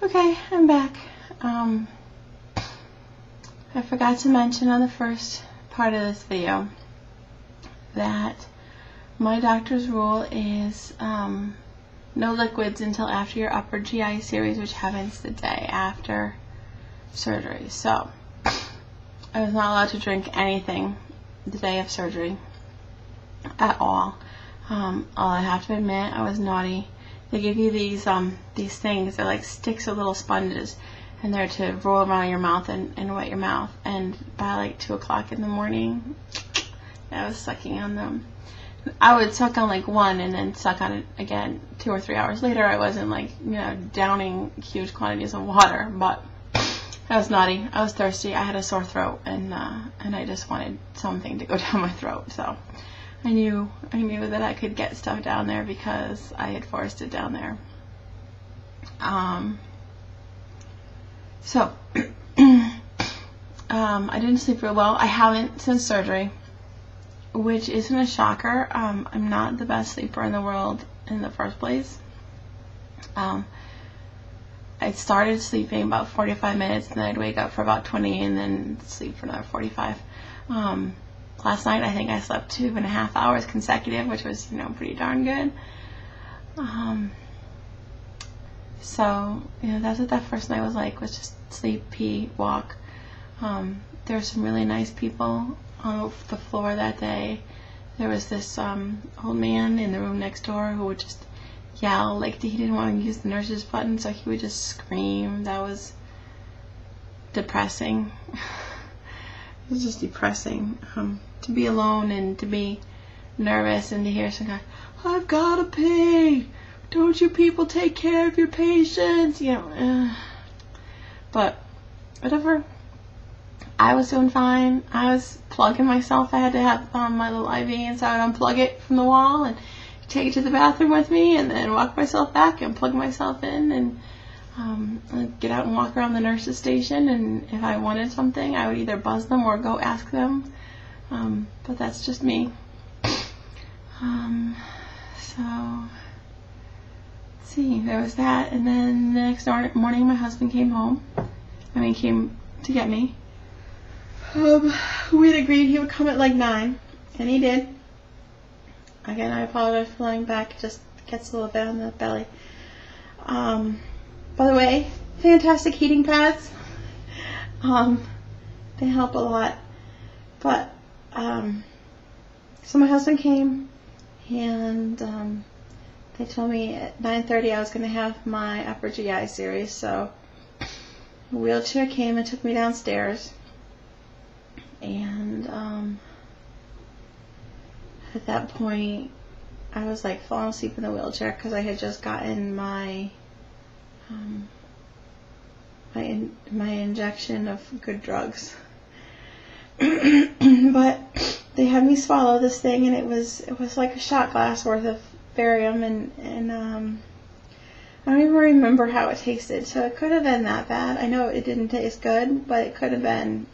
Okay, I'm back. I forgot to mention on the first part of this video that my doctor's rule is no liquids until after your upper GI series, which happens the day after surgery. So I was not allowed to drink anything the day of surgery at all. I have to admit, I was naughty. They give you these things. They're like sticks of little sponges, and they're to roll around your mouth and wet your mouth. And by like 2 o'clock in the morning, I was sucking on them. I would suck on like one and then suck on it again 2 or 3 hours later. I wasn't like, downing huge quantities of water, but I was naughty. I was thirsty. I had a sore throat, and I just wanted something to go down my throat. So I knew that I could get stuff down there because I had forced it down there. So I didn't sleep real well. I haven't since surgery, which isn't a shocker. I'm not the best sleeper in the world in the first place. I started sleeping about 45 minutes, and then I'd wake up for about 20 and then sleep for another 45. Last night I think I slept 2.5 hours consecutive, which was, pretty darn good. So, that's what that first night was like, was just sleep, pee, walk. There were some really nice people on the floor that day. There was this old man in the room next door who would just yell, like he didn't want to use the nurse's button, so he would just scream. That was depressing. It was just depressing to be alone and to be nervous and to hear some guy, "I've got to pee. Don't you people take care of your patients?" But whatever. I was doing fine. I was plugging myself. I had to have my little IV, and so I would unplug it from the wall and take it to the bathroom with me, and then walk myself back and plug myself in, and I'd get out and walk around the nurse's station, and if I wanted something, I would either buzz them or go ask them. But that's just me. So, let's see, there was that, and then the next morning my husband came home. Came to get me. We'd agreed he would come at like 9, and he did. Again, I apologize for lying back. It just gets a little bit on the belly. By the way, fantastic heating pads. They help a lot. But, so my husband came, and they told me at 9:30 I was going to have my upper GI series. So a wheelchair came and took me downstairs. And at that point, I was like falling asleep in the wheelchair because I had just gotten my my injection of good drugs. But they had me swallow this thing, and it was like a shot glass worth of barium, and I don't even remember how it tasted. So it could have been that bad. I know it didn't taste good, but it could have been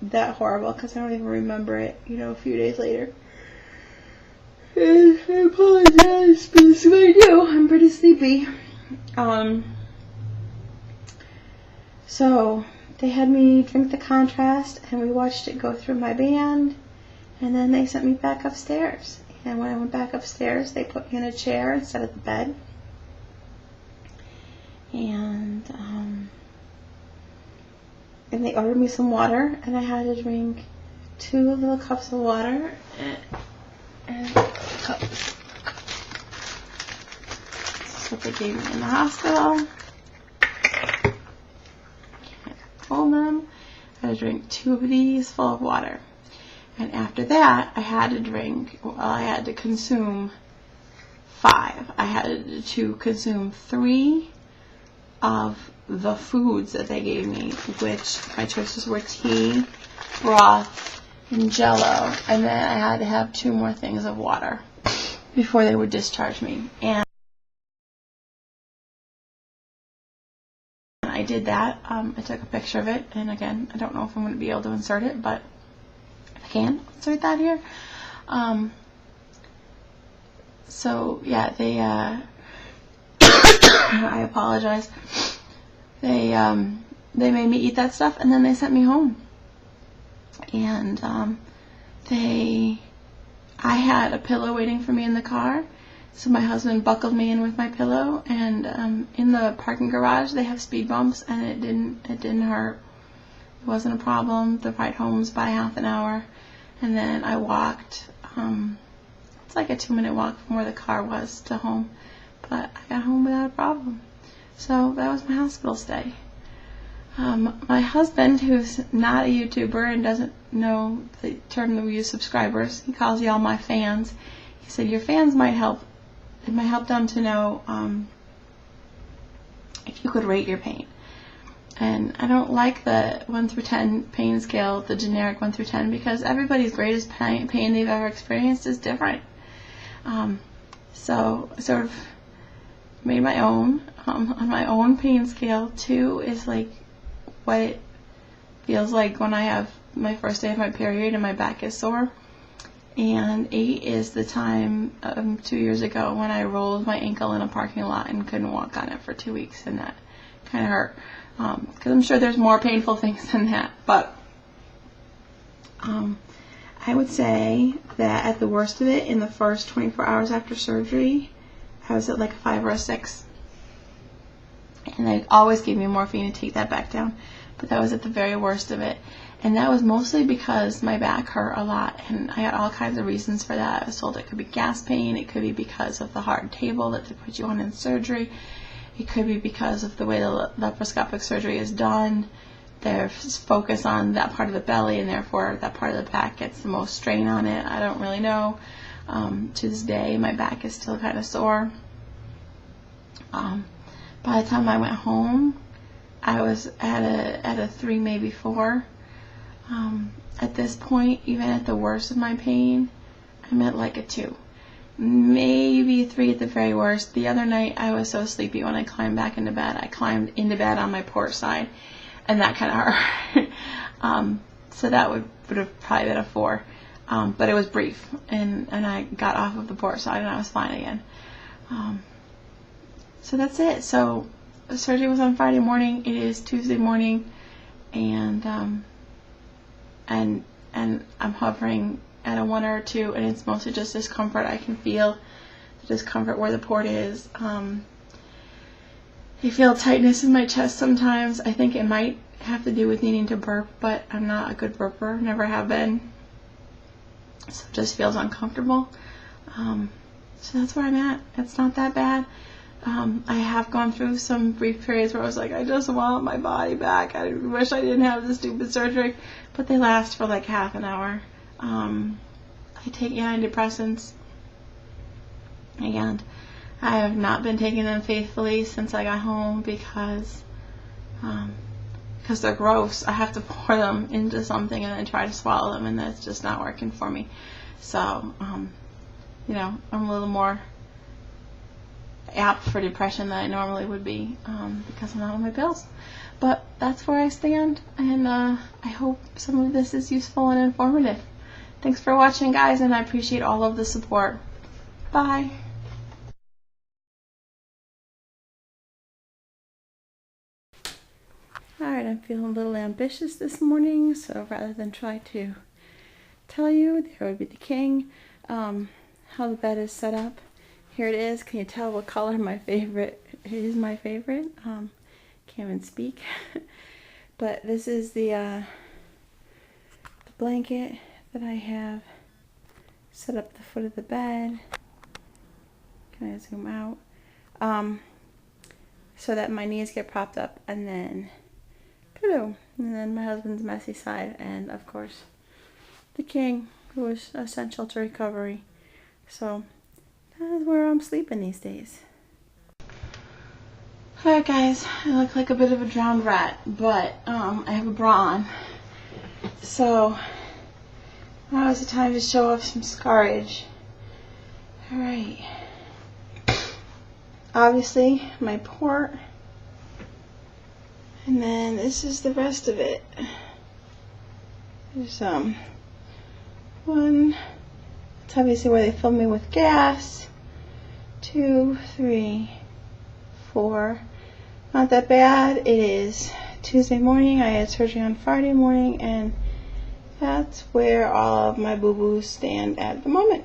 that horrible because I don't even remember it, a few days later. And I apologize, but this is what I do. I'm pretty sleepy. So they had me drink the contrast, and we watched it go through my band, and then they sent me back upstairs. And when I went back upstairs, they put me in a chair instead of the bed. And they ordered me some water, and I had to drink 2 little cups of water and cups. That's what they gave me in the hospital. Can't hold them. I had to drink 2 of these full of water. And after that, I had to consume 5. I had to consume 3 of the foods that they gave me, which my choices were tea, broth, and Jello, and then I had to have 2 more things of water before they would discharge me. And I did that. I took a picture of it, and again, I don't know if I'm going to be able to insert it, but if I can, I'll insert that here. So yeah, they I apologize. they made me eat that stuff, and then they sent me home. And I had a pillow waiting for me in the car, so my husband buckled me in with my pillow, and in the parking garage they have speed bumps, and it didn't hurt. It wasn't a problem. The ride home's by half an hour, and then I walked. It's like a 2-minute walk from where the car was to home, but I got home without a problem. So that was my hospital stay. My husband, who's not a YouTuber and doesn't know the term that we use, subscribers, he calls y'all my fans. He said your fans might help. It might help them to know if you could rate your pain. And I don't like the 1 through 10 pain scale, the generic 1 through 10, because everybody's greatest pain they've ever experienced is different. So I sort of made my own. On my own pain scale, 2 is like what it feels like when I have my first day of my period and my back is sore. And 8 is the time 2 years ago when I rolled my ankle in a parking lot and couldn't walk on it for 2 weeks, and that kind of hurt. Because I'm sure there's more painful things than that. But I would say that at the worst of it, in the first 24 hours after surgery, I was at like a 5 or a 6. And they always gave me morphine to take that back down. But that was at the very worst of it. And that was mostly because my back hurt a lot. And I had all kinds of reasons for that. I was told it could be gas pain. It could be because of the hard table that they put you on in surgery. It could be because of the way the laparoscopic surgery is done. There's focus on that part of the belly, and therefore that part of the back gets the most strain on it. I don't really know. To this day, my back is still kind of sore. By the time I went home, I was at a 3, maybe 4. At this point, even at the worst of my pain, I'm at like a 2. Maybe a 3 at the very worst. The other night, I was so sleepy when I climbed back into bed. I climbed into bed on my port side, and that kind of hurt. So that would have probably been a 4. But it was brief, and I got off of the port side, and I was fine again. So that's it. So the surgery was on Friday morning. It is Tuesday morning, and I'm hovering at a 1 or a 2, and it's mostly just discomfort. I can feel the discomfort where the port is. I feel tightness in my chest sometimes. I think it might have to do with needing to burp, but I'm not a good burper, never have been. So it just feels uncomfortable. So that's where I'm at. It's not that bad. I have gone through some brief periods where I was like, I just want my body back. I wish I didn't have this stupid surgery. But they last for like half an hour. I take antidepressants, and I have not been taking them faithfully since I got home because they're gross. I have to pour them into something and then try to swallow them, and that's just not working for me. So, you know, I'm a little more apt for depression than I normally would be because I'm not on my pills. But that's where I stand, and I hope some of this is useful and informative. Thanks for watching, guys, and I appreciate all of the support. Bye. Alright, I'm feeling a little ambitious this morning, so rather than try to tell you, there would be the king, how the bed is set up. Here it is. Can you tell what color my favorite is? My favorite. Can't even speak. But this is the blanket that I have set up at the foot of the bed. Can I zoom out? So that my knees get propped up, and then pillow, and then my husband's messy side, and of course the king, who is essential to recovery. So that's where I'm sleeping these days. Alright, guys, I look like a bit of a drowned rat, but I have a bra on. So now is the time to show off some scarage. Alright. Obviously, my port. And then this is the rest of it. There's one. It's obviously where they filled me with gas. 2, 3, 4. not that bad. It is Tuesday morning. I had surgery on Friday morning, and that's where all of my boo-boos stand at the moment.